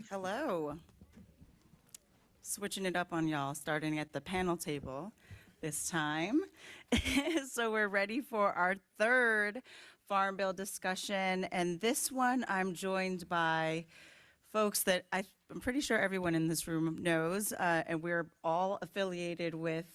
Hello. Switching it up on y'all, starting at the panel table this time. So we're ready for our third Farm Bill discussion. And this one, I'm joined by folks that I'm pretty sure everyone in this room knows, and we're all affiliated with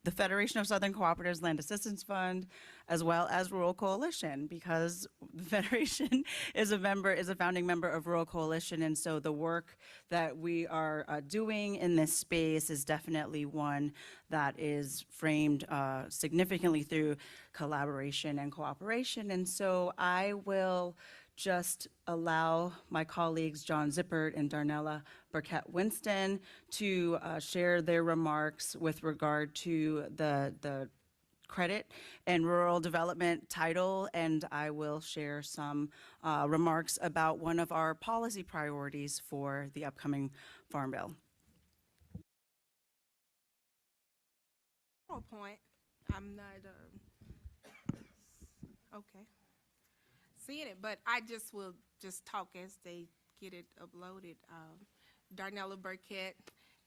the Federation of Southern Cooperatives Land Assistance Fund, as well as Rural Coalition, because the Federation is a founding member of Rural Coalition, and so the work that we are doing in this space is definitely one that is framed significantly through collaboration and cooperation. And so I will just allow my colleagues John Zippert and Darnella Burkett-Winston to share their remarks with regard to the credit and rural development title, and I will share some remarks about one of our policy priorities for the upcoming Farm Bill. Point. I'm not okay seeing it, but I just will just talk as they get it uploaded. Darnella Burkett,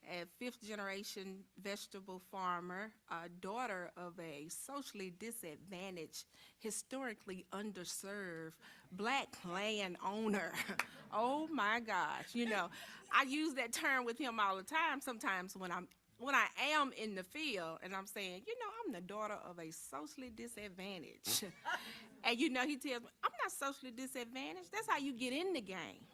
a fifth-generation vegetable farmer, daughter of a socially disadvantaged, historically underserved black landowner. Oh my gosh, you know, I use that term with him all the time sometimes when I am in the field and I'm saying, you know, I'm the daughter of a socially disadvantaged. And you know, he tells me, I'm not socially disadvantaged. That's how you get in the game.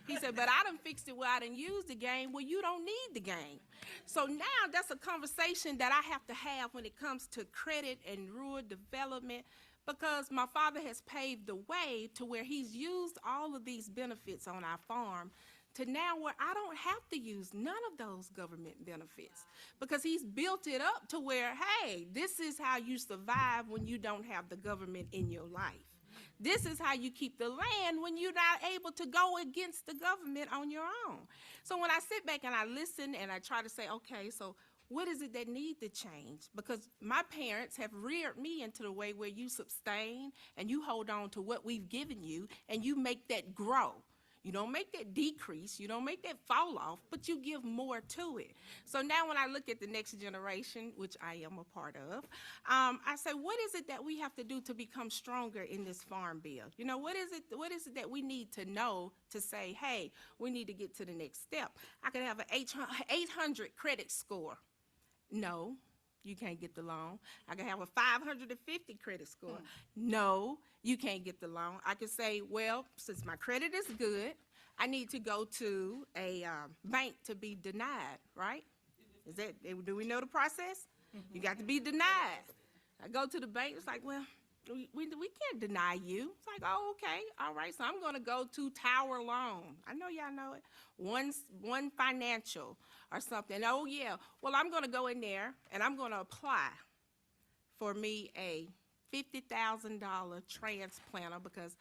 He said, but I done fixed it where I done used the game. Well, you don't need the game. So now that's a conversation that I have to have when it comes to credit and rural development, because my father has paved the way to where he's used all of these benefits on our farm to now where I don't have to use none of those government benefits, because he's built it up to where, hey, this is how you survive when you don't have the government in your life. This is how you keep the land when you're not able to go against the government on your own. So when I sit back and I listen and I try to say, okay, so what is it that needs to change? Because my parents have reared me into the way where you sustain and you hold on to what we've given you and you make that grow. You don't make that decrease, you don't make that fall off, but you give more to it. So now when I look at the next generation, which I am a part of, I say, what is it that we have to do to become stronger in this farm bill? You know, what is it that we need to know to say, hey, we need to get to the next step? I could have an 800 credit score. No, you can't get the loan. I can have a 550 credit score. No, you can't get the loan. I can say, well, since my credit is good, I need to go to a bank to be denied, right? Do we know the process? You got to be denied. I go to the bank, it's like, well, we can't deny you. It's like, oh, okay, all right, so I'm gonna go to Tower Loan. I know y'all know it. One Financial or something. Oh yeah, well, I'm gonna go in there and I'm gonna apply for me a $50,000 transplanter, because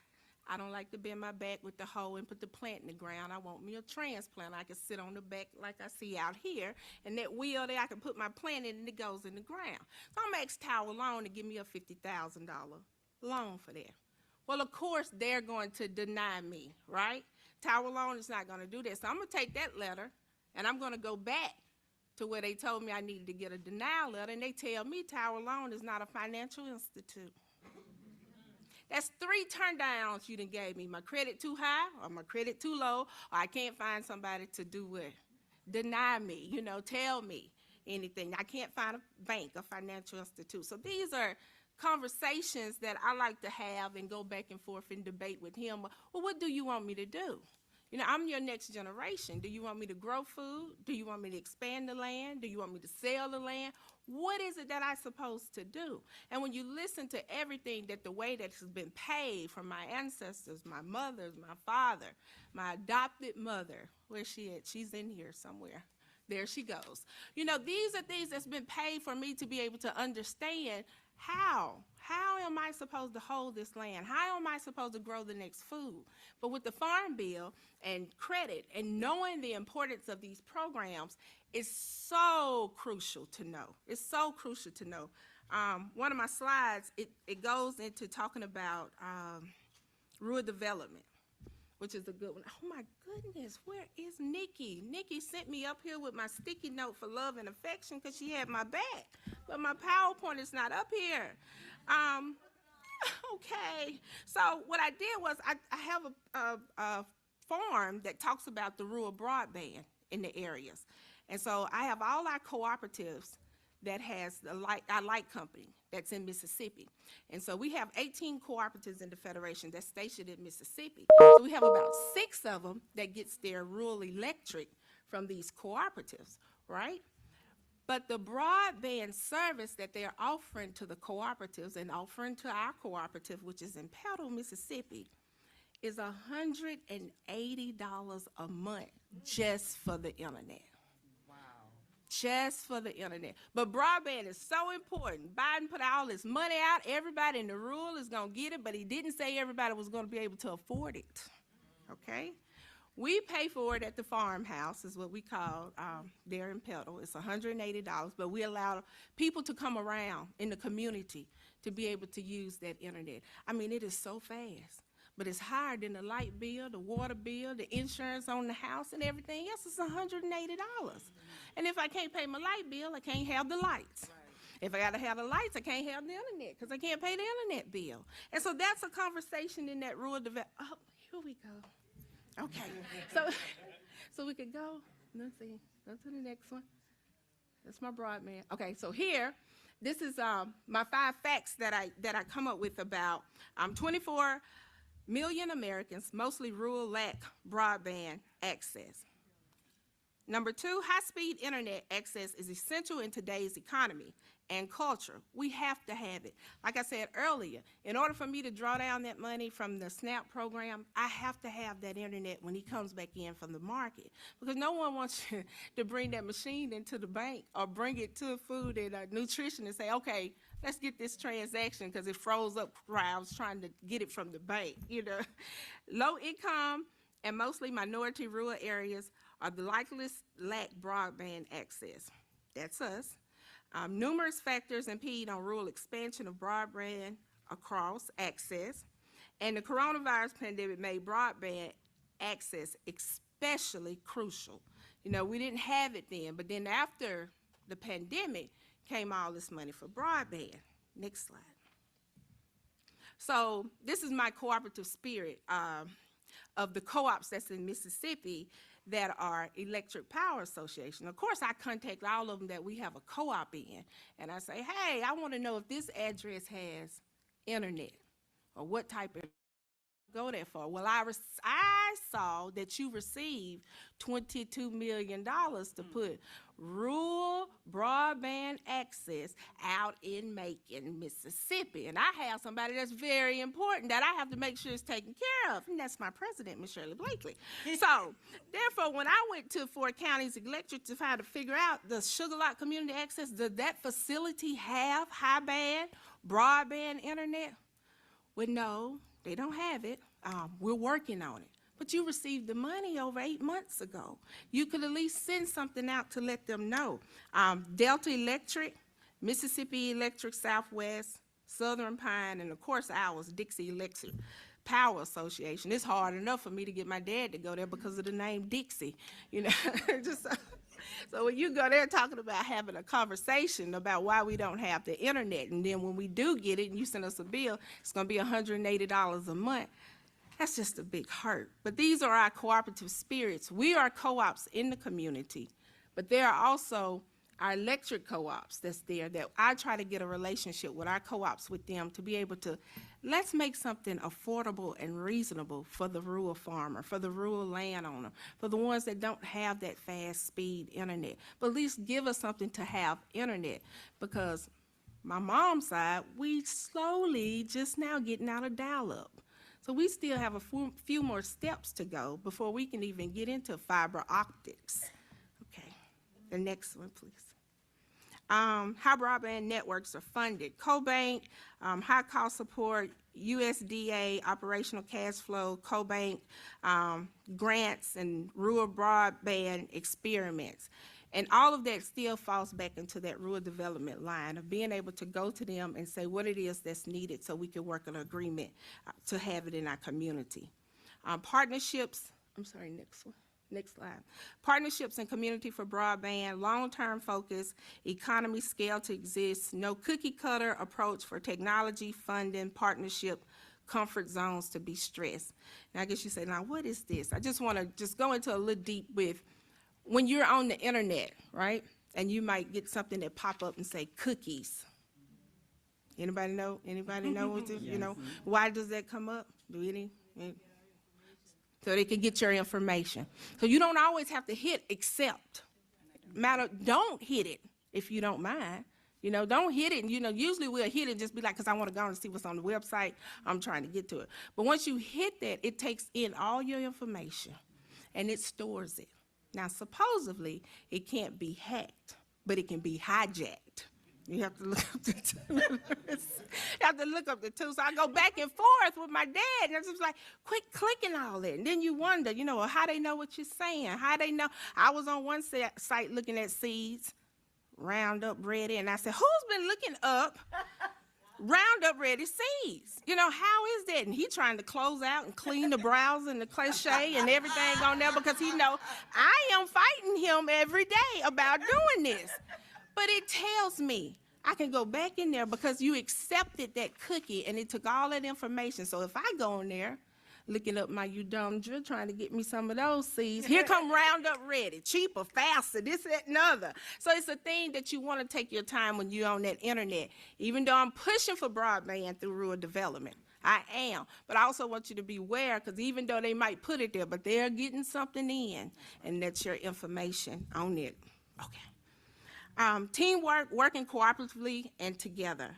I don't like to bend my back with the hoe and put the plant in the ground. I want me a transplanter. I can sit on the back like I see out here, and that wheel there, I can put my plant in and it goes in the ground. So I'm gonna ask Tower Loan to give me a $50,000 loan for that. Well, of course, they're going to deny me, right? Tower Loan is not gonna do that. So I'm gonna take that letter and I'm gonna go back to where they told me I needed to get a denial letter, and they tell me Tower Loan is not a financial institute. That's 3 turndowns you done gave me. My credit too high, or my credit too low, or I can't find somebody to do what? Deny me, you know, tell me anything. I can't find a bank, a financial institute. So these are conversations that I like to have and go back and forth and debate with him. Well, what do you want me to do? You know, I'm your next generation. Do you want me to grow food? Do you want me to expand the land? Do you want me to sell the land? What is it that I'm supposed to do? And when you listen to everything, that the way that has been paid from my ancestors, my mothers, my father, my adopted mother, where's she at? She's in here somewhere. There she goes. You know, these are things that's been paid for me to be able to understand how am I supposed to hold this land? How am I supposed to grow the next food? But with the Farm Bill and credit and knowing the importance of these programs, it's so crucial to know. It's so crucial to know. One of my slides, it goes into talking about rural development. which is a good one. Oh my goodness, where is Nikki? Nikki sent me up here with my sticky note for love and affection because she had my back, but my PowerPoint is not up here. Okay, so what I did was I have a form that talks about the rural broadband in the areas. And so I have all our cooperatives that has our light company that's in Mississippi. And so we have 18 cooperatives in the Federation that's stationed in Mississippi. So we have about 6 of them that gets their rural electric from these cooperatives, right? But the broadband service that they're offering to the cooperatives and offering to our cooperative, which is in Petal, Mississippi, is $180 a month just for the internet. Wow. Just for the internet. But broadband is so important. Biden put all this money out. Everybody in the rural is going to get it, but he didn't say everybody was going to be able to afford it. Okay? We pay for it at the farmhouse, is what we call there in Petal. It's $180, but we allow people to come around in the community to be able to use that internet. I mean, it is so fast, but it's higher than the light bill, the water bill, the insurance on the house, and everything else. It's $180. And if I can't pay my light bill, I can't have the lights. If I got to have the lights, I can't have the internet because I can't pay the internet bill. And so that's a conversation in that rural development. Oh, here we go. Okay, so we could go, let's see, go to the next one. That's my broadband. Okay, so here, this is my 5 facts that I come up with about 24 million Americans, mostly rural, lack broadband access. Number 2, high-speed internet access is essential in today's economy and culture. We have to have it. Like I said earlier, in order for me to draw down that money from the SNAP program, I have to have that internet when he comes back in from the market, because no one wants you to bring that machine into the bank or bring it to food and nutrition and say, okay, let's get this transaction because it froze up while I was trying to get it from the bank. You know, low income and mostly minority rural areas are the likeliest lack broadband access. That's us. Numerous factors impede on rural expansion of broadband across access, and the coronavirus pandemic made broadband access especially crucial. You know, we didn't have it then, but then after the pandemic came all this money for broadband. Next slide. So this is my cooperative spirit of the co-ops that's in Mississippi that are Electric Power Association. Of course, I contact all of them that we have a co-op in, and I say, hey, I want to know if this address has internet or what type of go there for. Well, I saw that you received $22 million to put rural broadband access out in Macon, Mississippi. And I have somebody that's very important that I have to make sure is taken care of, and that's my president, Ms. Shirley Blakely. So, therefore, when I went to Fort County's Electric to try to figure out the Sugar Lock Community Access, does that facility have high band broadband internet? Well, no, they don't have it. We're working on it. But you received the money over 8 months ago. You could at least send something out to let them know. Delta Electric, Mississippi Electric Southwest, Southern Pine, and of course ours, Dixie Electric Power Association. It's hard enough for me to get my dad to go there because of the name Dixie, you know. So when you go there talking about having a conversation about why we don't have the internet, and then when we do get it and you send us a bill, it's going to be $180 a month. That's just a big hurt. But these are our cooperative spirits. We are co-ops in the community, but there are also our electric co-ops that's there that I try to get a relationship with our co-ops with them to be able to, let's make something affordable and reasonable for the rural farmer, for the rural landowner, for the ones that don't have that fast speed internet. But at least give us something to have internet, because my mom's side, we slowly just now getting out of dial-up. So we still have a few more steps to go before we can even get into fiber optics. Okay, the next one, please. How broadband networks are funded. CoBank, high cost support, USDA, operational cash flow, CoBank, grants, and rural broadband experiments. And all of that still falls back into that rural development line of being able to go to them and say what it is that's needed so we can work an agreement to have it in our community. Partnerships, I'm sorry, next one. Next slide. Partnerships and community for broadband, long-term focus, economy scale to exist, no cookie-cutter approach for technology, funding, partnership, comfort zones to be stressed. Now, I guess you say, now, what is this? I just want to just go into a little deep with, when you're on the internet, right, and you might get something that pop up and say cookies. Anybody know? Anybody know what this, you know, why does that come up? Do any? So they can get your information. So you don't always have to hit accept. Don't hit it if you don't mind. You know, don't hit it. And, you know, usually we'll hit it just be like, because I want to go and see what's on the website. I'm trying to get to it. But once you hit that, it takes in all your information and it stores it. Now, supposedly, it can't be hacked, but it can be hijacked. You have to look up the two. You have to look up the two. So I go back and forth with my dad, and it's just like, quit clicking all that. And then you wonder, you know, how they know what you're saying, how they know. I was on one site looking at seeds, Roundup Ready, and I said, who's been looking up Roundup Ready seeds? You know, how is that? And he trying to close out and clean the browser and the cliche and everything on there because he know I am fighting him every day about doing this. But it tells me I can go back in there because you accepted that cookie and it took all that information. So if I go in there looking up my Udumdra, trying to get me some of those seeds, here come Roundup Ready, cheaper, faster, this, that, and other. So it's a thing that you want to take your time when you're on that internet. Even though I'm pushing for broadband through rural development, I am. But I also want you to be aware, because even though they might put it there, but they're getting something in, and that's your information on it. Okay. Teamwork, working cooperatively and together.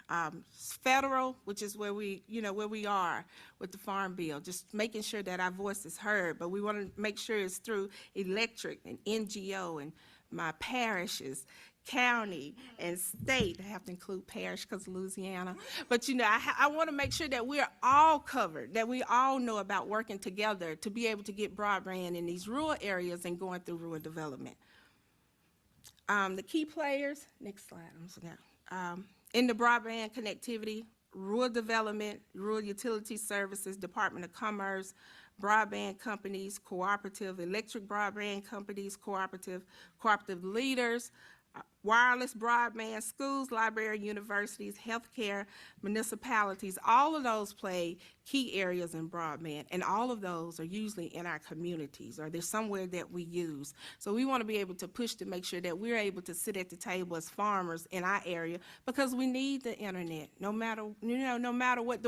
Federal, which is where we, you know, where we are with the Farm Bill, just making sure that our voice is heard, but we want to make sure it's through electric and NGO and my parishes, county and state. I have to include parish because of Louisiana. But, you know, I want to make sure that we're all covered, that we all know about working together to be able to get broadband in these rural areas and going through rural development. The key players, next slide, I'm sorry. In the broadband connectivity, rural development, rural utility services, Department of Commerce, broadband companies, cooperative, electric broadband companies, cooperative leaders, wireless broadband, schools, library, universities, healthcare, municipalities, all of those play key areas in broadband, and all of those are usually in our communities, or there's somewhere that we use. So we want to be able to push to make sure that we're able to sit at the table as farmers in our area, because we need the internet, no matter, you know, no matter what,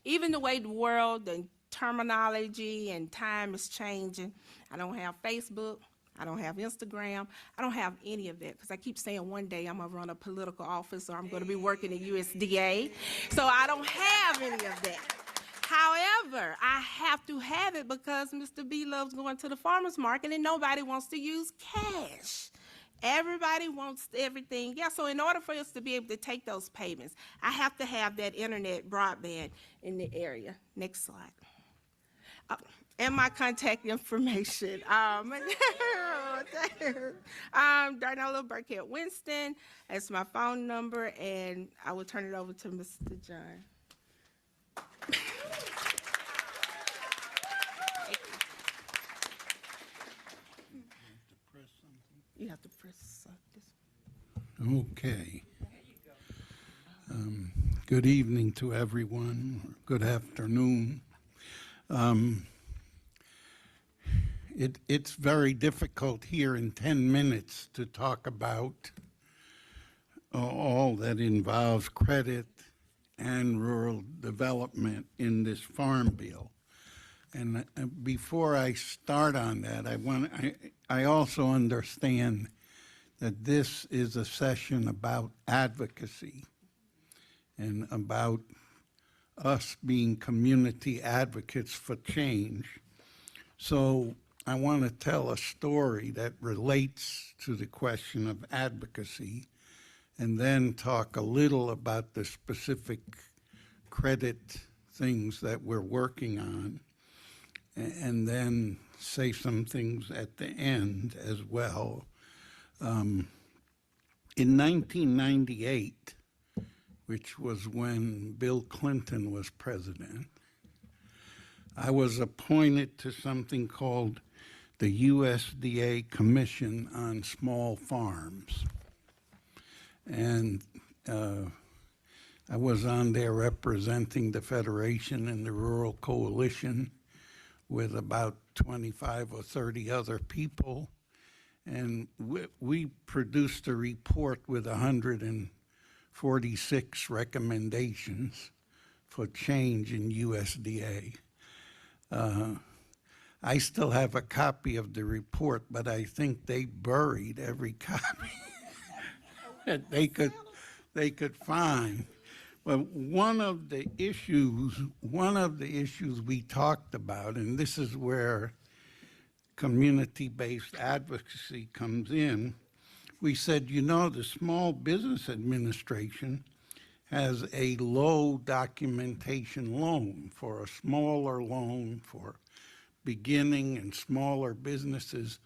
even the way the world, the terminology and time is changing. I don't have Facebook. I don't have Instagram. I don't have any of that because I keep saying one day I'm going to run a political office or I'm going to be working at USDA. So I don't have any of that. However, I have to have it because Mr. B loves going to the farmer's market and nobody wants to use cash. Everybody wants everything. Yeah, so in order for us to be able to take those payments, I have to have that internet broadband in the area. Next slide. And my contact information. Darnella Burkett-Winston, that's my phone number, and I will turn it over to Mr. John. You have to press this. Okay. Good evening to everyone. Good afternoon. It's very difficult here in 10 minutes to talk about all that involves credit and rural development in this Farm Bill. And before I start on that, I also understand that this is a session about advocacy and about us being community advocates for change. So I want to tell a story that relates to the question of advocacy, and then talk a little about the specific credit things that we're working on, and then say some things at the end as well. In 1998, which was when Bill Clinton was president, I was appointed to something called the USDA Commission on Small Farms. And I was on there representing the Federation and the Rural Coalition with about 25 or 30 other people. And we produced a report with 146 recommendations for change in USDA. I still have a copy of the report, but I think they buried every copy that they could find. But one of the issues we talked about, and this is where community-based advocacy comes in, we said, you know, the Small Business Administration has a low documentation loan for a smaller loan for beginning and smaller businesses.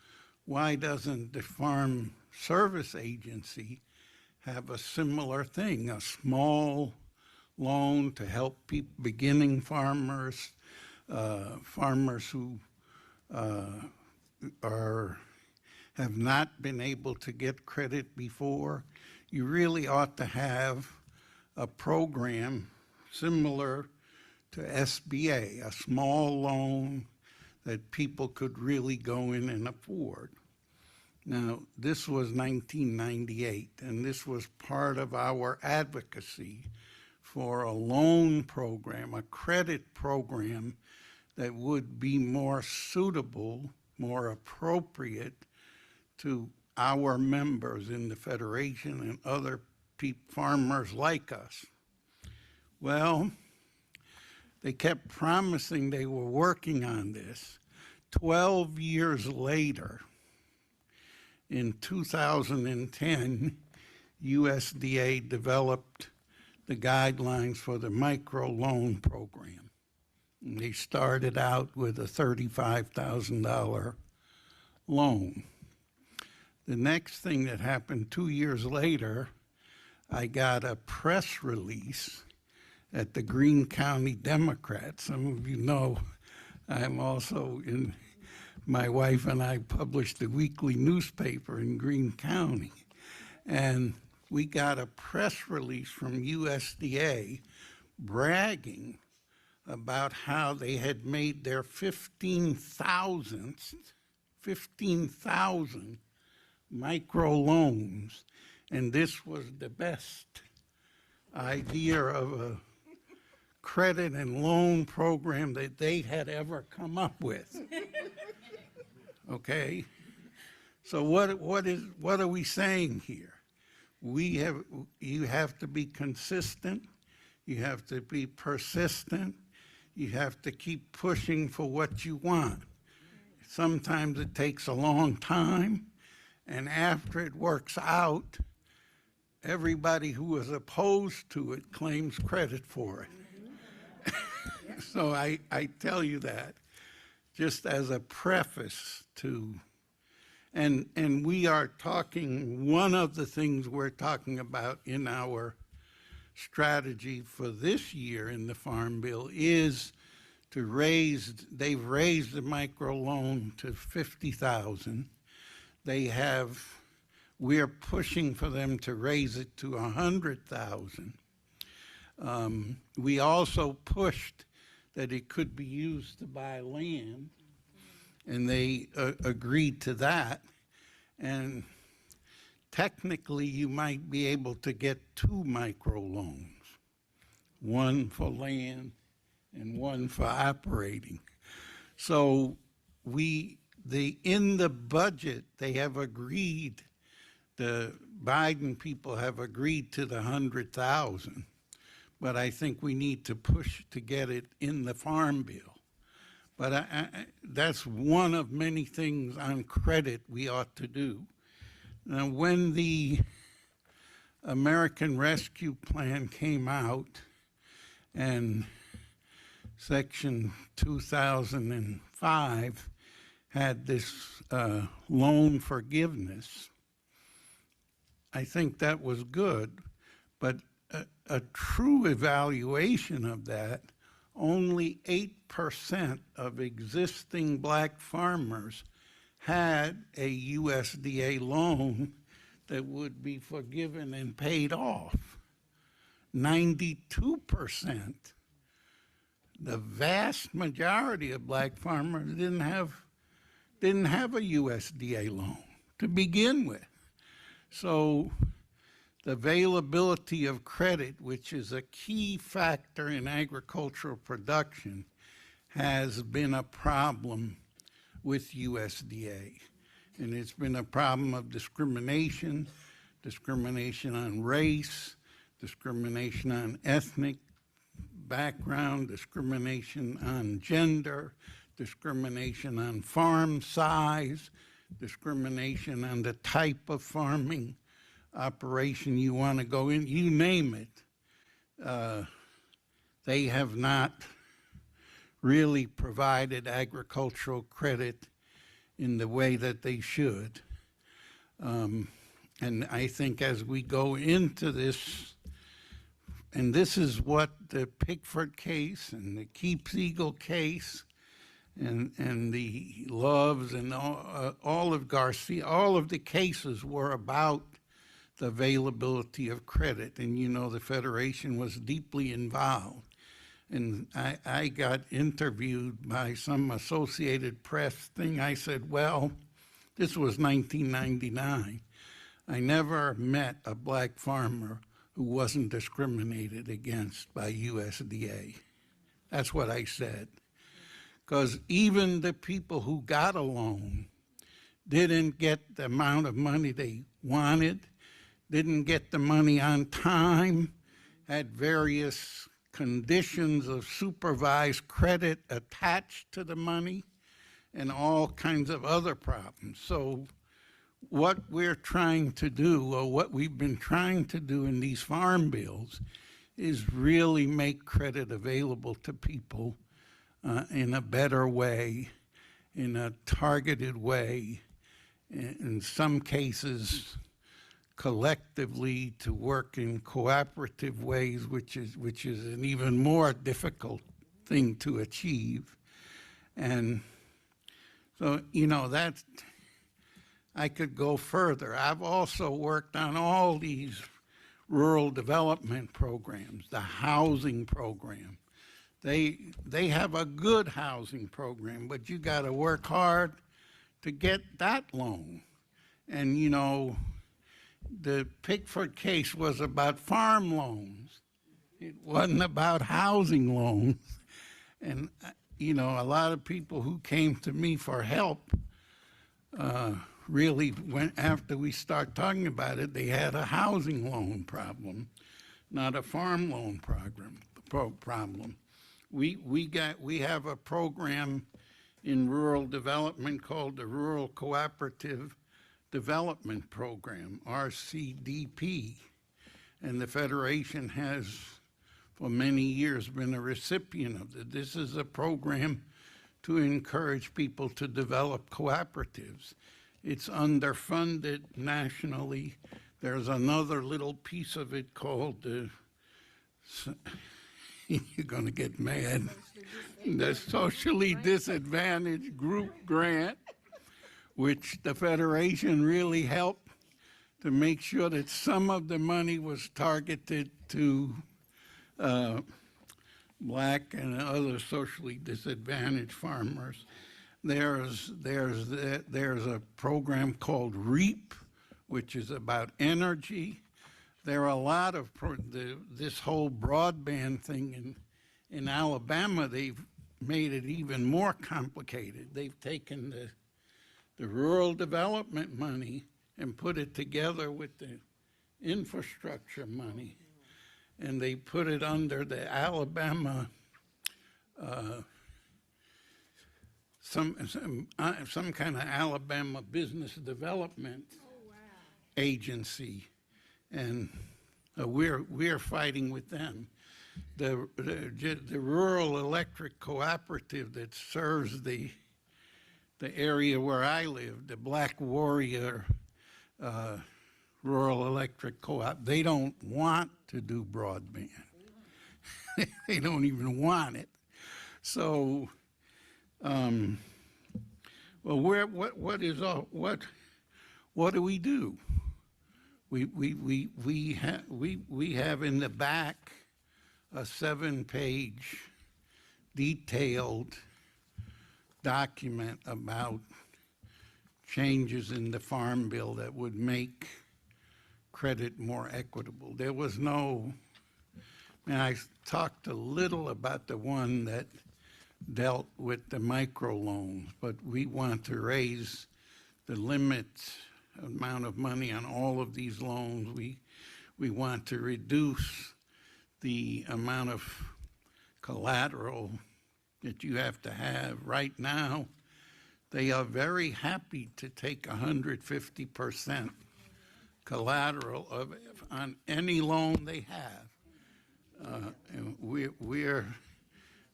Why doesn't the Farm Service Agency have a similar thing, a small loan to help beginning farmers, farmers who have not been able to get credit before? You really ought to have a program similar to SBA, a small loan that people could really go in and afford. Now, this was 1998, and this was part of our advocacy for a loan program, a credit program that would be more suitable, more appropriate to our members in the Federation and other farmers like us. Well, they kept promising they were working on this. 12 years later, in 2010, USDA developed the guidelines for the microloan program. And they started out with a $35,000 loan. The next thing that happened 2 years later, I got a press release at the Greene County Democrat. Some of you know I'm also my wife and I published a weekly newspaper in Greene County. And we got a press release from USDA bragging about how they had made their 15,000 micro loans, and this was the best idea of a credit and loan program that they had ever come up with. Okay? So what are we saying here? You have to be consistent, you have to be persistent, you have to keep pushing for what you want. Sometimes it takes a long time, and after it works out, everybody who is opposed to it claims credit for it. So I tell you that just as a preface to, and we are talking, one of the things we're talking about in our strategy for this year in the Farm Bill is to they've raised the microloan to 50,000. We're pushing for them to raise it to 100,000. We also pushed that it could be used to buy land, and they agreed to that. And technically, you might be able to get 2 microloans, one for land and one for operating. So in the budget, they have agreed, the Biden people have agreed to the 100,000, but I think we need to push to get it in the Farm Bill. But that's one of many things on credit we ought to do. Now, when the American Rescue Plan came out and Section 2005 had this loan forgiveness, I think that was good, but a true evaluation of that only 8% of existing black farmers had a USDA loan that would be forgiven and paid off. 92%. The vast majority of black farmers didn't have a USDA loan to begin with. So the availability of credit, which is a key factor in agricultural production, has been a problem with USDA. And it's been a problem of discrimination, discrimination on race, discrimination on ethnic background, discrimination on gender, discrimination on farm size, discrimination on the type of farming operation you want to go in, you name it. They have not really provided agricultural credit in the way that they should. And I think as we go into this, and this is what the Pickford case and the Keepsiegel case and the Loves and all of Garcia, all of the cases were about the availability of credit. And you know, the Federation was deeply involved. And I got interviewed by some Associated Press thing. I said, well, this was 1999. I never met a black farmer who wasn't discriminated against by USDA. That's what I said. Because even the people who got a loan didn't get the amount of money they wanted, didn't get the money on time, had various conditions of supervised credit attached to the money, and all kinds of other problems. So what we're trying to do, or what we've been trying to do in these farm bills, is really make credit available to people in a better way, in a targeted way, in some cases collectively, to work in cooperative ways, which is an even more difficult thing to achieve. And so, you know, that I could go further. I've also worked on all these rural development programs, the housing program. They have a good housing program, but you got to work hard to get that loan. And, you know, the Pickford case was about farm loans. It wasn't about housing loans. And, you know, a lot of people who came to me for help really went, after we start talking about it, they had a housing loan problem, not a farm loan problem. We have a program in rural development called the Rural Cooperative Development Program, RCDP, and the Federation has for many years been a recipient of it. This is a program to encourage people to develop cooperatives. It's underfunded nationally. There's another little piece of it called the, you're gonna get mad, the Socially Disadvantaged Group Grant, which the Federation really helped to make sure that some of the money was targeted to black and other socially disadvantaged farmers. There's a program called REAP, which is about energy. There are a lot of, this whole broadband thing in Alabama, they've made it even more complicated. They've taken the rural development money and put it together with the infrastructure money, and they put it under the Alabama some kind of Alabama business development agency, and we're fighting with them. The rural electric cooperative that serves the area where I live, the Black Warrior Rural Electric Co-op, they don't want to do broadband. They don't even want it. So, well, what do we do? We have in the back a 7-page detailed document about changes in the Farm Bill that would make credit more equitable. There was no, and I talked a little about the one that dealt with the microloans, but we want to raise the limit amount of money on all of these loans. We want to reduce the amount of collateral that you have to have. Right now, they are very happy to take 150% collateral on any loan they have. And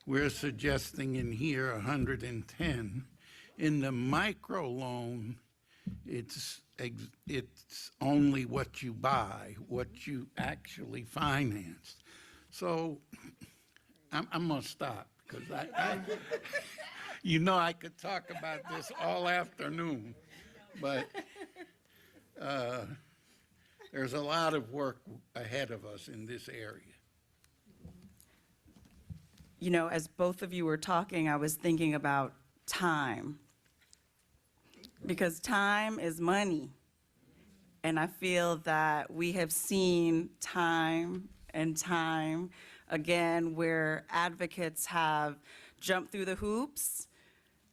we're suggesting in here 110. In the micro loan, it's only what you buy, what you actually finance. So I'm gonna stop because you know I could talk about this all afternoon, but there's a lot of work ahead of us in this area. You know, as both of you were talking, I was thinking about time. Because time is money. And I feel that we have seen time and time again where advocates have jumped through the hoops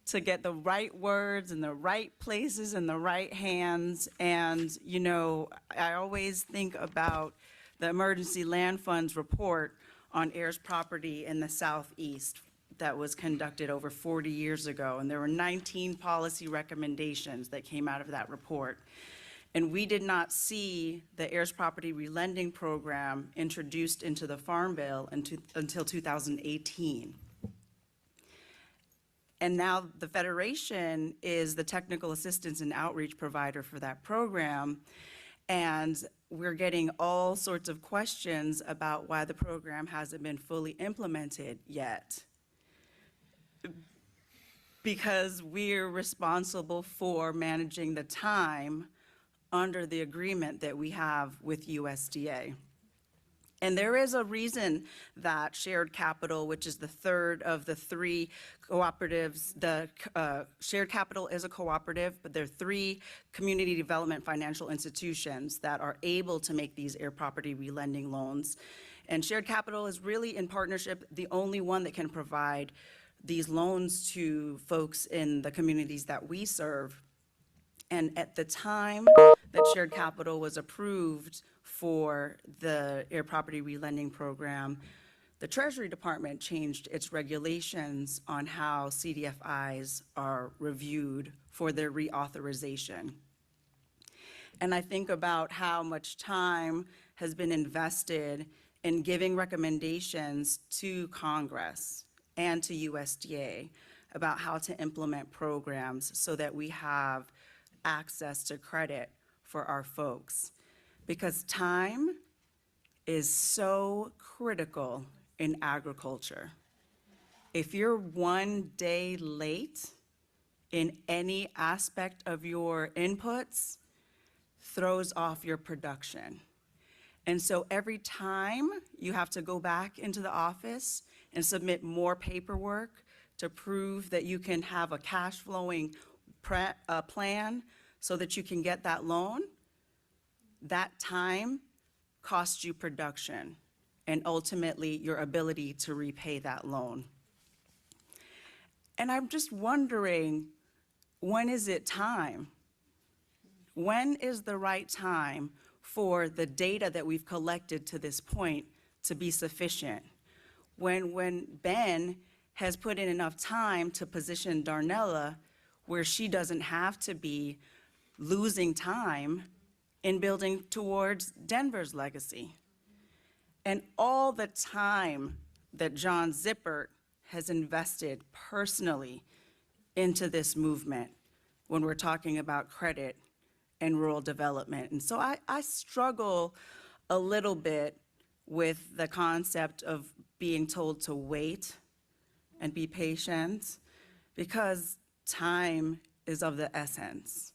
to get the right words in the right places in the right hands. And, you know, I always think about the Emergency Land Fund's report on heirs property in the Southeast that was conducted over 40 years ago. And there were 19 policy recommendations that came out of that report. And we did not see the heirs property relending program introduced into the Farm Bill until 2018. And now the Federation is the technical assistance and outreach provider for that program. And we're getting all sorts of questions about why the program hasn't been fully implemented yet. Because we're responsible for managing the time under the agreement that we have with USDA. And there is a reason that Shared Capital, which is the third of the three cooperatives, Shared Capital is a cooperative, but there are 3 community development financial institutions that are able to make these heir property relending loans. And Shared Capital is really in partnership, the only one that can provide these loans to folks in the communities that we serve. And at the time that Shared Capital was approved for the heir property relending program, the Treasury Department changed its regulations on how CDFIs are reviewed for their reauthorization. And I think about how much time has been invested in giving recommendations to Congress and to USDA about how to implement programs so that we have access to credit for our folks. Because time is so critical in agriculture. If you're one day late in any aspect of your inputs, throws off your production. And so every time you have to go back into the office and submit more paperwork to prove that you can have a cash flowing plan so that you can get that loan, that time costs you production and ultimately your ability to repay that loan. And I'm just wondering, when is it time? When is the right time for the data that we've collected to this point to be sufficient? When Ben has put in enough time to position Darnella where she doesn't have to be losing time in building towards Denver's legacy. And all the time that John Zippert has invested personally into this movement when we're talking about credit and rural development. And so I struggle a little bit with the concept of being told to wait and be patient, because time is of the essence.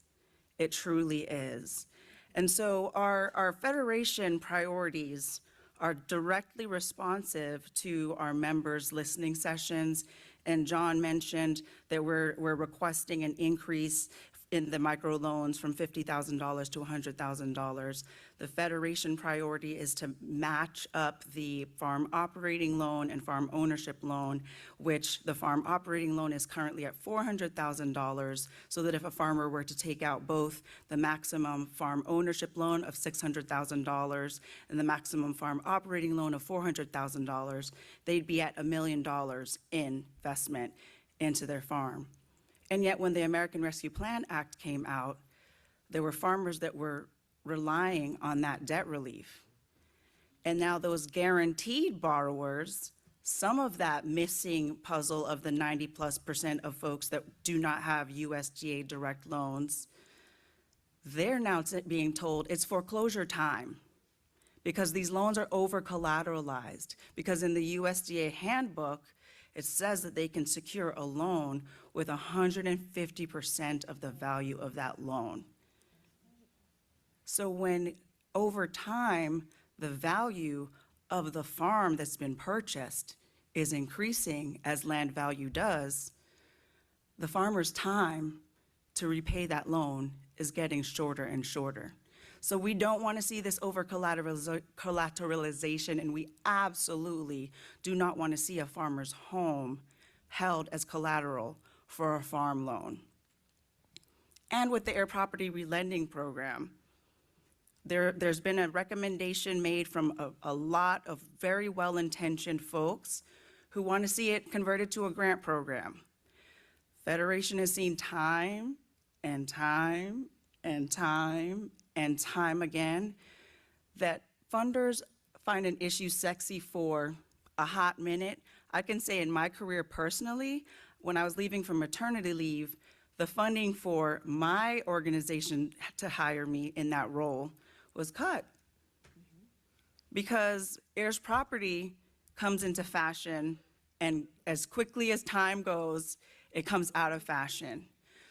It truly is. And so our federation priorities are directly responsive to our members' listening sessions. And John mentioned that we're requesting an increase in the microloans from $50,000 to $100,000. The Federation priority is to match up the farm operating loan and farm ownership loan, which the farm operating loan is currently at $400,000, so that if a farmer were to take out both the maximum farm ownership loan of $600,000 and the maximum farm operating loan of $400,000, they'd be at $1 million in investment into their farm. And yet, when the American Rescue Plan Act came out, there were farmers that were relying on that debt relief. And now those guaranteed borrowers, some of that missing puzzle of the 90+% of folks that do not have USDA direct loans, they're now being told it's foreclosure time because these loans are over collateralized. Because in the USDA handbook, it says that they can secure a loan with 150% of the value of that loan. So when over time, the value of the farm that's been purchased is increasing as land value does, the farmer's time to repay that loan is getting shorter and shorter. So we don't want to see this over collateralization, and we absolutely do not want to see a farmer's home held as collateral for a farm loan. And with the Air Property Relending Program, there's been a recommendation made from a lot of very well-intentioned folks who want to see it converted to a grant program. Federation has seen time and time and time and time again that funders find an issue sexy for a hot minute. I can say in my career personally, when I was leaving for maternity leave, the funding for my organization to hire me in that role was cut. Because heirs property comes into fashion, and as quickly as time goes, it comes out of fashion.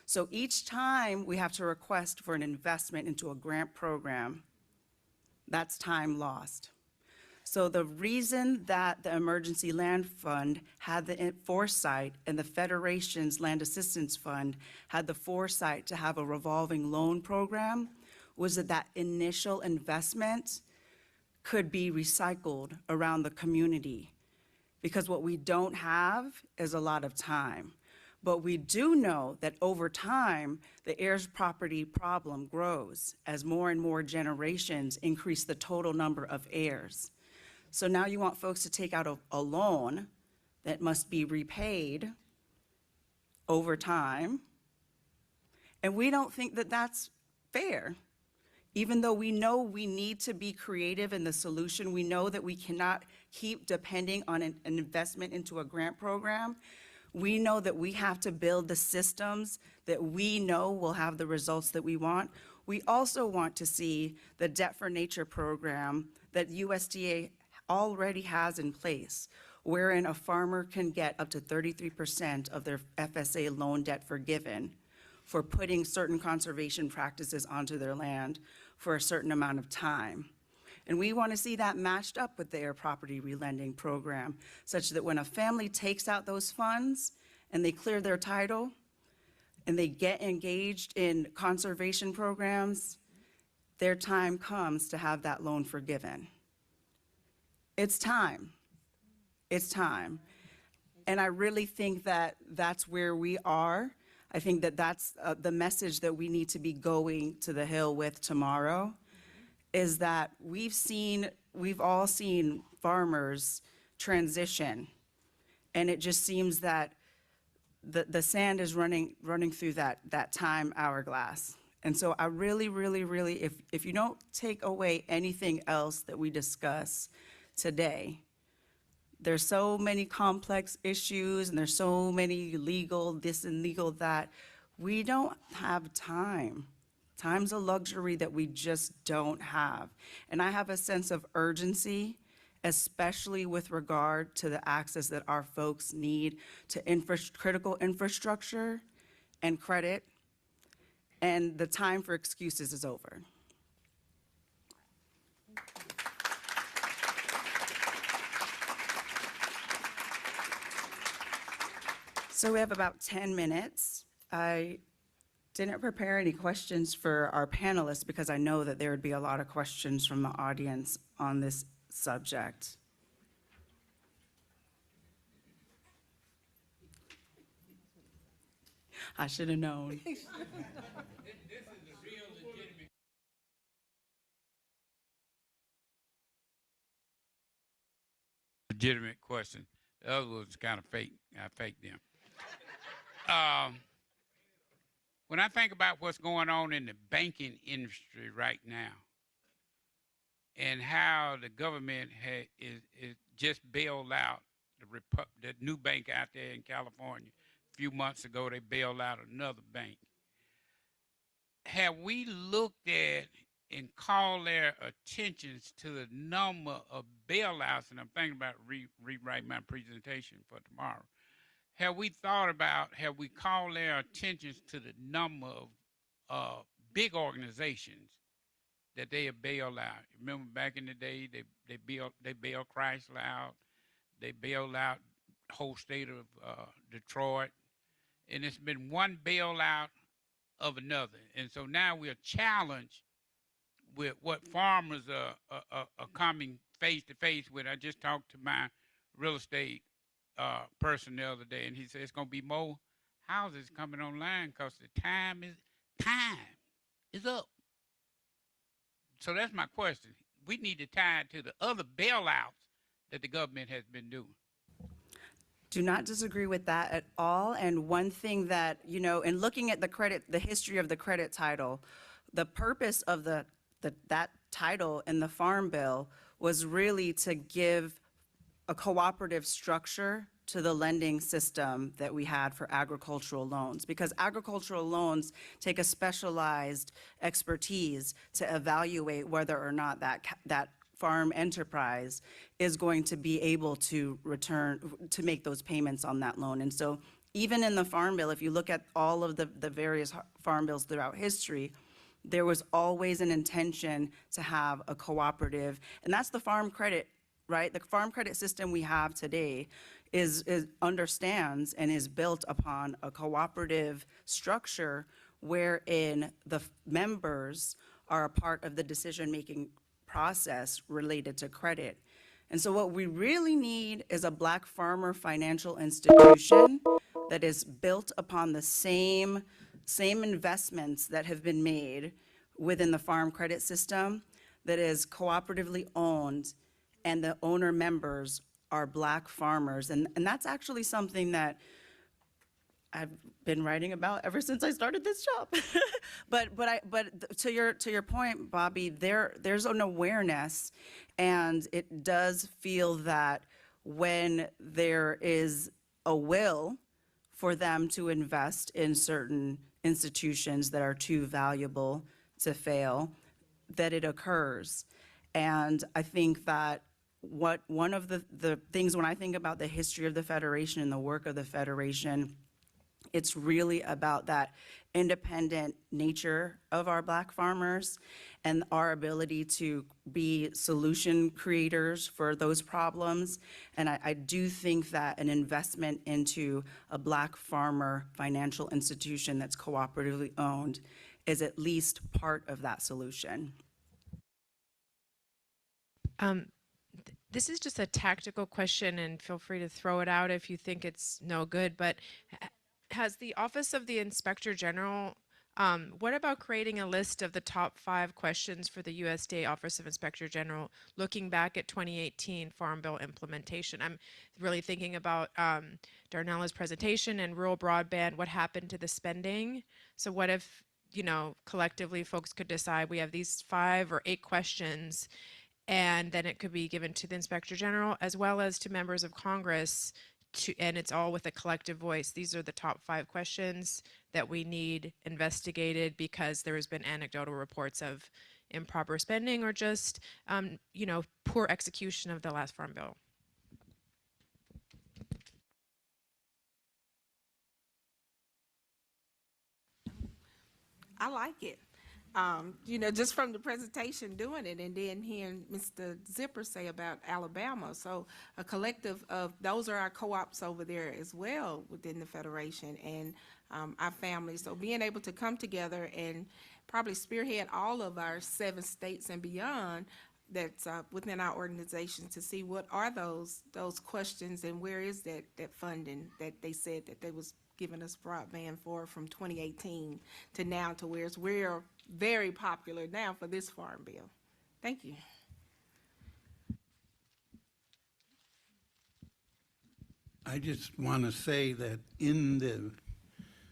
So each time we have to request for an investment into a grant program, that's time lost. So the reason that the Emergency Land Fund had the foresight and the Federation's Land Assistance Fund had the foresight to have a revolving loan program was that that initial investment could be recycled around the community. Because what we don't have is a lot of time. But we do know that over time, the heirs property problem grows as more and more generations increase the total number of heirs. So now you want folks to take out a loan that must be repaid over time. And we don't think that that's fair. Even though we know we need to be creative in the solution, we know that we cannot keep depending on an investment into a grant program. We know that we have to build the systems that we know will have the results that we want. We also want to see the Debt for Nature program that USDA already has in place, wherein a farmer can get up to 33% of their FSA loan debt forgiven for putting certain conservation practices onto their land for a certain amount of time. And we want to see that matched up with the Air Property Relending Program, such that when a family takes out those funds and they clear their title and they get engaged in conservation programs, their time comes to have that loan forgiven. It's time. It's time. And I really think that that's where we are. I think that that's the message that we need to be going to the Hill with tomorrow, is that we've all seen farmers transition, and it just seems that the sand is running through that time hourglass. And so I really, really, really, if you don't take away anything else that we discuss today, there's so many complex issues and there's so many legal this and legal that, we don't have time. Time's a luxury that we just don't have. And I have a sense of urgency especially with regard to the access that our folks need to critical infrastructure and credit, and the time for excuses is over. So we have about 10 minutes. I didn't prepare any questions for our panelists because I know that there would be a lot of questions from the audience on this subject. I should have known. Legitimate question. The other was kind of fake. I faked them. Um, when I think about what's going on in the banking industry right now and how the government is just bailed out the new bank out there in California. A few months ago, they bailed out another bank. Have we looked at and called their attentions to the number of bailouts, and I'm thinking about rewriting my presentation for tomorrow. Have we called their attentions to the number of big organizations that they have bailed out? Remember back in the day, they bailed Chrysler out, they bailed out the whole state of Detroit, and it's been one bailout of another. And so now we're challenged with what farmers are coming face to face with. I just talked to my real estate person the other day, and he said it's going to be more houses coming online because the time is up. So that's my question. We need to tie it to the other bailouts that the government has been doing. Do not disagree with that at all. And one thing that, in looking at the history of the credit title, the purpose of that title in the Farm Bill was really to give a cooperative structure to the lending system that we had for agricultural loans, because agricultural loans take a specialized expertise to evaluate whether or not that farm enterprise is going to be able to make those payments on that loan. And so even in the Farm Bill, if you look at all of the various farm bills throughout history, there was always an intention to have a cooperative, and that's the farm credit, right? The farm credit system we have today understands and is built upon a cooperative structure wherein the members are a part of the decision-making process related to credit. And so what we really need is a Black farmer financial institution that is built upon the same investments that have been made within the farm credit system, that is cooperatively owned, and the owner members are Black farmers. And that's actually something that I've been writing about ever since I started this job. but to your point, Bobby, there's an awareness, and it does feel that when there is a will for them to invest in certain institutions that are too valuable to fail, that it occurs. And I think that one of the things, when I think about the history of the Federation and the work of the Federation, it's really about that independent nature of our Black farmers and our ability to be solution creators for those problems. And I do think that an investment into a Black farmer financial institution that's cooperatively owned is at least part of that solution. This is just a tactical question, and feel free to throw it out if you think it's no good, but has the Office of the Inspector General, what about creating a list of the top 5 questions for the USDA Office of Inspector General looking back at 2018 Farm Bill implementation? I'm really thinking about Darnella's presentation and rural broadband, what happened to the spending? So what if, collectively folks could decide we have these 5 or 8 questions, and then it could be given to the Inspector General as well as to members of Congress, and it's all with a collective voice. These are the top 5 questions that we need investigated because there has been anecdotal reports of improper spending or just, poor execution of the last Farm Bill? I like it. Just from the presentation doing it and then hearing Mr. Zippert say about Alabama. So a collective of, those are our co-ops over there as well within the Federation and our families. So being able to come together and probably spearhead all of our 7 states and beyond that's within our organization to see what are those questions and where is that funding that they said that they was giving us broadband for from 2018 to now to where we're very popular now for this Farm Bill. Thank you. I just want to say that in the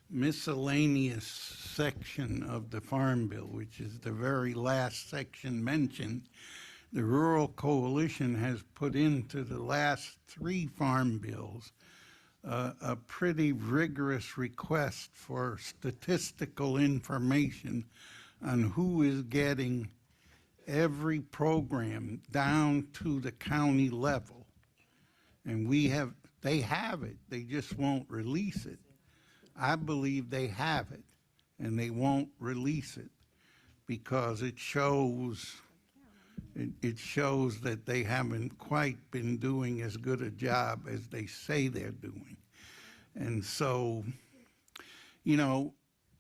miscellaneous section of the Farm Bill, which is the very last section mentioned, the Rural Coalition has put into the last 3 Farm Bills a pretty rigorous request for statistical information on who is getting every program down to the county level. And they have it, they just won't release it. I believe they have it, and they won't release it because it shows that they haven't quite been doing as good a job as they say they're doing. And so,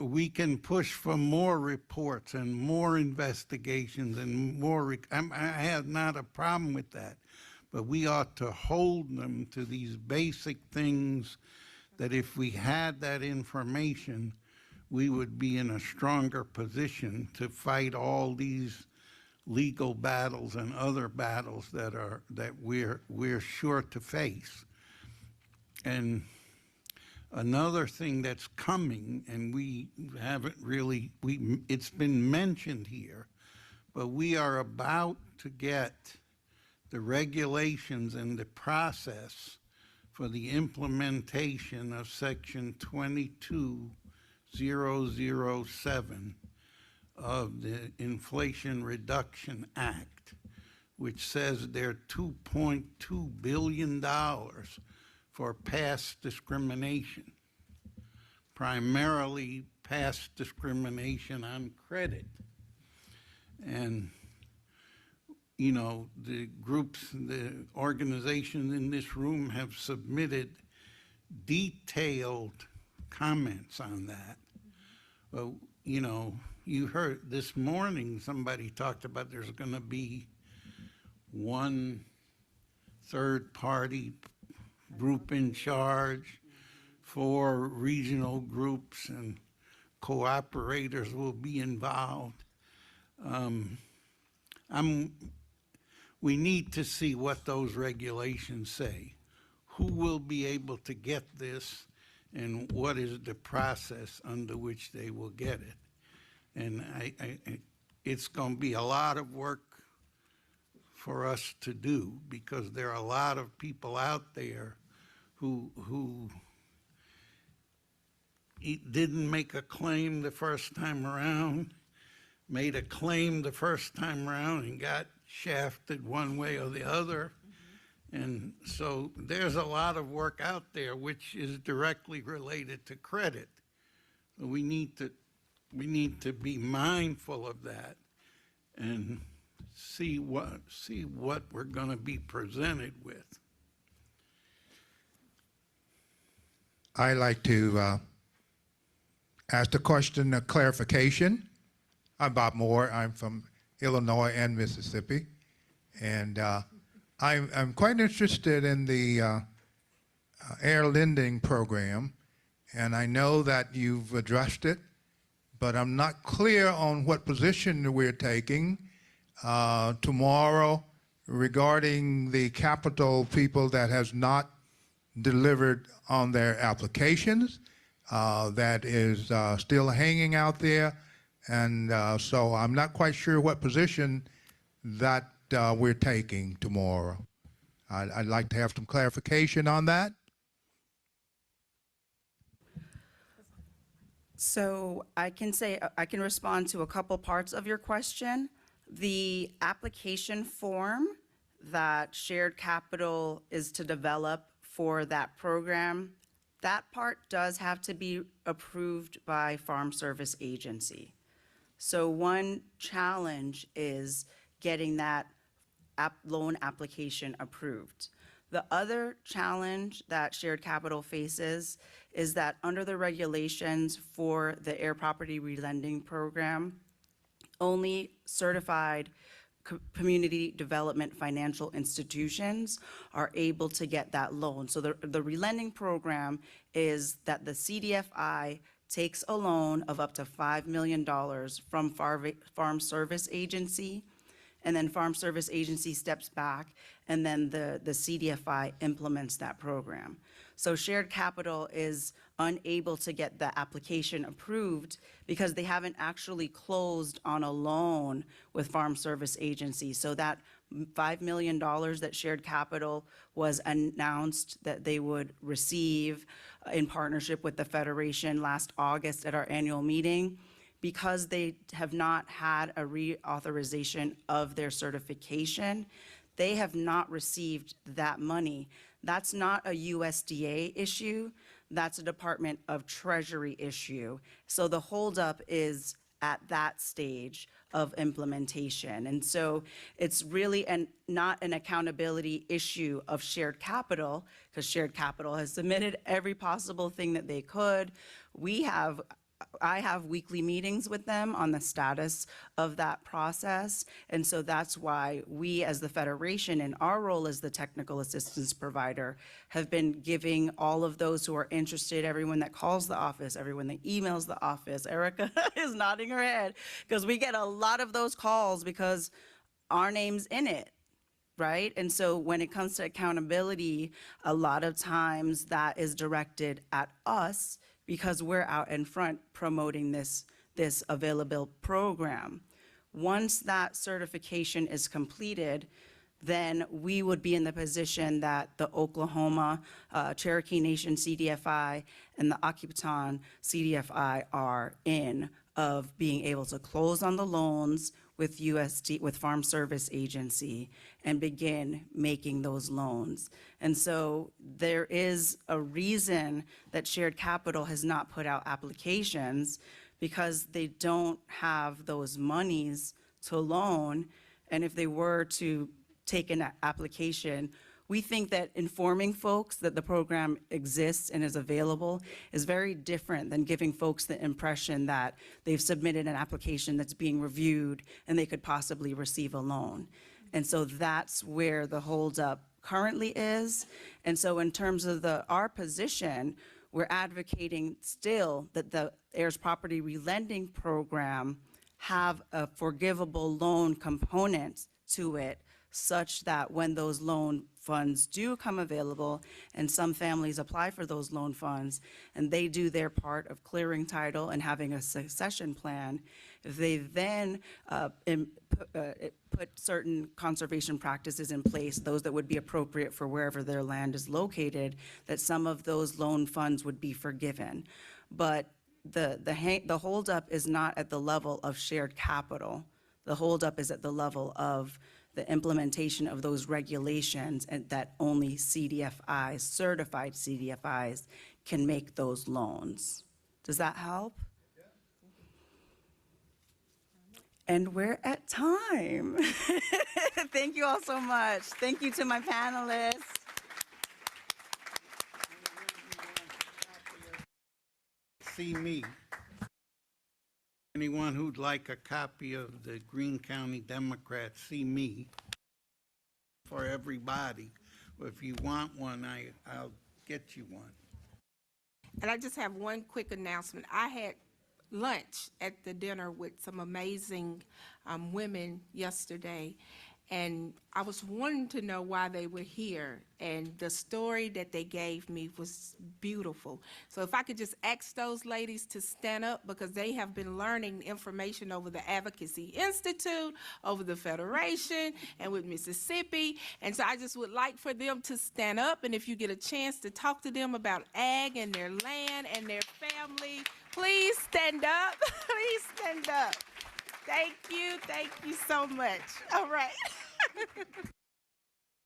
we can push for more reports and more investigations and more, I have not a problem with that, but we ought to hold them to these basic things that if we had that information, we would be in a stronger position to fight all these legal battles and other battles that we're sure to face. And another thing that's coming, and we haven't really, it's been mentioned here, but we are about to get the regulations and the process for the implementation of Section 22007 of the Inflation Reduction Act, which says there are $2.2 billion for past discrimination, primarily past discrimination on credit. And, the groups, the organizations in this room have submitted detailed comments on that. Well, you heard this morning somebody talked about there's going to be one third-party group in charge, 4 regional groups, and cooperators will be involved. We need to see what those regulations say. Who will be able to get this, and what is the process under which they will get it? And it's going to be a lot of work for us to do because there are a lot of people out there who didn't make a claim the first time around, made a claim the first time around and got shafted one way or the other. And so there's a lot of work out there which is directly related to credit. So we need to be mindful of that and see what we're going to be presented with. I'd like to ask the question of clarification. I'm Bob Moore. I'm from Illinois and Mississippi. And I'm quite interested in the air lending program. And I know that you've addressed it, but I'm not clear on what position we're taking tomorrow regarding the capital people that has not delivered on their applications, that is still hanging out there. And so I'm not quite sure what position that we're taking tomorrow. I'd like to have some clarification on that. So I can respond to a couple parts of your question. The application form that Shared Capital is to develop for that program, that part does have to be approved by Farm Service Agency. So one challenge is getting that loan application approved. The other challenge that Shared Capital faces is that under the regulations for the Air Property Relending Program, only certified community development financial institutions are able to get that loan. So the relending program is that the CDFI takes a loan of up to $5 million from Farm Service Agency, and then Farm Service Agency steps back, and then the CDFI implements that program. So Shared Capital is unable to get the application approved because they haven't actually closed on a loan with Farm Service Agency. So that $5 million that Shared Capital was announced that they would receive in partnership with the Federation last August at our annual meeting, because they have not had a reauthorization of their certification, they have not received that money. That's not a USDA issue, that's a Department of Treasury issue. So the holdup is at that stage of implementation. And so it's really not an accountability issue of Shared Capital, because Shared Capital has submitted every possible thing that they could. I have weekly meetings with them on the status of that process. And so that's why we, as the Federation, in our role as the technical assistance provider, have been giving all of those who are interested, everyone that calls the office, everyone that emails the office. Erica is nodding her head, because we get a lot of those calls because our name's in it. Right? And so when it comes to accountability, a lot of times that is directed at us, because we're out in front promoting this available program. Once that certification is completed, then we would be in the position that the Oklahoma Cherokee Nation CDFI and the Occupaton CDFI are in, of being able to close on the loans with Farm Service Agency and begin making those loans. And so there is a reason that Shared Capital has not put out applications, because they don't have those monies to loan. And if they were to take an application, we think that informing folks that the program exists and is available is very different than giving folks the impression that they've submitted an application that's being reviewed and they could possibly receive a loan. And so that's where the holdup currently is. And so in terms of our position, we're advocating still that the heirs property relending program have a forgivable loan component to it, such that when those loan funds do come available, and some families apply for those loan funds, and they do their part of clearing title and having a succession plan, if they then put certain conservation practices in place, those that would be appropriate for wherever their land is located, that some of those loan funds would be forgiven. But the holdup is not at the level of Shared Capital. The holdup is at the level of the implementation of those regulations, and that only CDFIs, certified CDFIs, can make those loans. Does that help? Yeah. And we're at time. Thank you all so much. Thank you to my panelists. See me. Anyone who'd like a copy of the Greene County Democrat, see me. For everybody. If you want one, I'll get you one. And I just have one quick announcement. I had lunch at the dinner with some amazing women yesterday, and I was wanting to know why they were here, and the story that they gave me was beautiful. So if I could just ask those ladies to stand up, because they have been learning information over the Advocacy Institute, over the Federation, and with Mississippi. And so I just would like for them to stand up, and if you get a chance to talk to them about ag and their land and their family, please stand up. Please stand up. Thank you so much. All right.